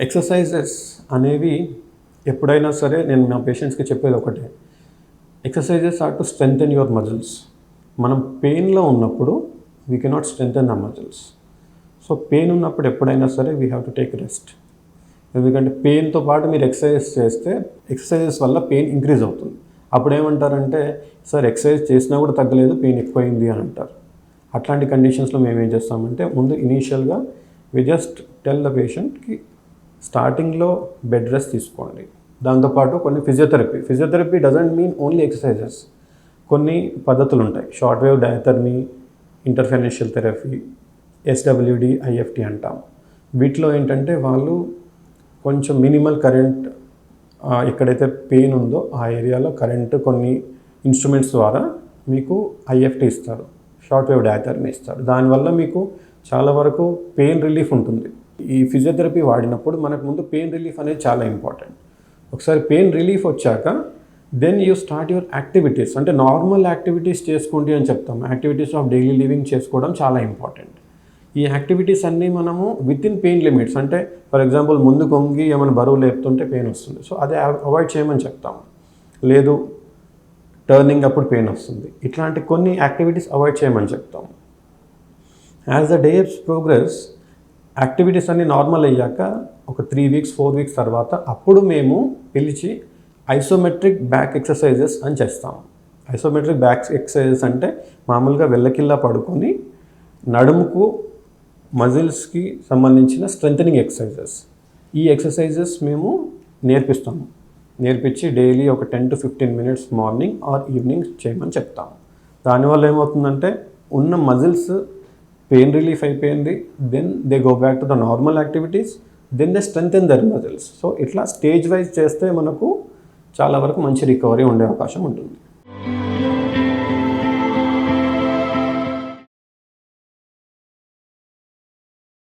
Exercises అనేవి ఎప్పుడైనా సరే నేను నా పేషెంట్స్కి చెప్పేది ఒకటే, exercises are to strengthen your muscles. మనం పెయిన్లో ఉన్నప్పుడు we cannot strengthen the muscles. So pain ఉన్నప్పుడు ఎప్పుడైనా సరే we have to take rest. ఎందుకంటే పెయిన్తో పాటు మీరు ఎక్సర్సైజ్ చేస్తే ఎక్సర్సైజెస్ వల్ల పెయిన్ ఇంక్రీజ్ అవుతుంది. అప్పుడు ఏమంటారంటే, సార్ ఎక్సర్సైజ్ చేసినా కూడా తగ్గలేదు, పెయిన్ ఎక్కువైంది అని అంటారు. అట్లాంటి కండిషన్స్లో మేము ఏం చేస్తామంటే, ముందు ఇనీషియల్గా వి జస్ట్ టెల్ ద పేషెంట్కి స్టార్టింగ్లో బెడ్ రెస్ట్ తీసుకోండి. దాంతోపాటు కొన్ని physiotherapy doesn't mean only exercises. కొన్ని పద్ధతులు ఉంటాయి, short wave diathermy, interferential therapy, SWD, IFT అంటాం. వీటిలో ఏంటంటే వాళ్ళు కొంచెం మినిమల్ కరెంట్, ఎక్కడైతే పెయిన్ ఉందో ఆ ఏరియాలో కరెంట్ కొన్ని ఇన్స్ట్రుమెంట్స్ ద్వారా మీకు ఐఎఫ్టి ఇస్తారు, షార్ట్ వేవ్ డయాథర్మీ ఇస్తారు. దానివల్ల మీకు చాలా వరకు పెయిన్ రిలీఫ్ ఉంటుంది. ఈ ఫిజియోథెరపీ వాడినప్పుడు మనకు ముందు పెయిన్ రిలీఫ్ అనేది చాలా ఇంపార్టెంట్. ఒకసారి పెయిన్ రిలీఫ్ వచ్చాక then you start your activities. అంటే నార్మల్ యాక్టివిటీస్ చేసుకోండి అని చెప్తాం. యాక్టివిటీస్ ఆఫ్ డైలీ లివింగ్ చేసుకోవడం చాలా ఇంపార్టెంట్. ఈ యాక్టివిటీస్ అన్నీ మనము విత్ ఇన్ పెయిన్ లిమిట్స్. అంటే ఫర్ ఎగ్జాంపుల్ ముందు కొంగి ఏమైనా బరువు లేపుతుంటే పెయిన్ వస్తుంది, సో అది అవాయిడ్ చేయమని చెప్తాము. లేదు టర్నింగ్ అప్పుడు పెయిన్ వస్తుంది, ఇట్లాంటి కొన్ని యాక్టివిటీస్ అవాయిడ్ చేయమని చెప్తాము. As the days progress activities అన్నీ నార్మల్ అయ్యాక ఒక 3 వీక్స్ 4 వీక్స్ తర్వాత అప్పుడు మేము పిలిచి ఐసోమెట్రిక్ బ్యాక్ ఎక్సర్సైజెస్ అని చేస్తాము. ఐసోమెట్రిక్ బ్యాక్ ఎక్సర్సైజెస్ అంటే మామూలుగా వెళ్ళకిల్లా పడుకొని నడుముకు మజిల్స్కి సంబంధించిన స్ట్రెంథనింగ్ ఎక్సర్సైజెస్. ఈ ఎక్సర్సైజెస్ మేము నేర్పించి డైలీ ఒక 10 to 15 minutes morning or evening చేయమని చెప్తాము. దానివల్ల ఏమవుతుందంటే ఉన్న మజిల్స్ పెయిన్ రిలీఫ్ అయిపోయింది, then they go back to the normal activities, then they strengthen their muscles. So ఇట్లా స్టేజ్ వైజ్ చేస్తే మనకు చాలా వరకు మంచి రికవరీ ఉండే అవకాశం ఉంటుంది.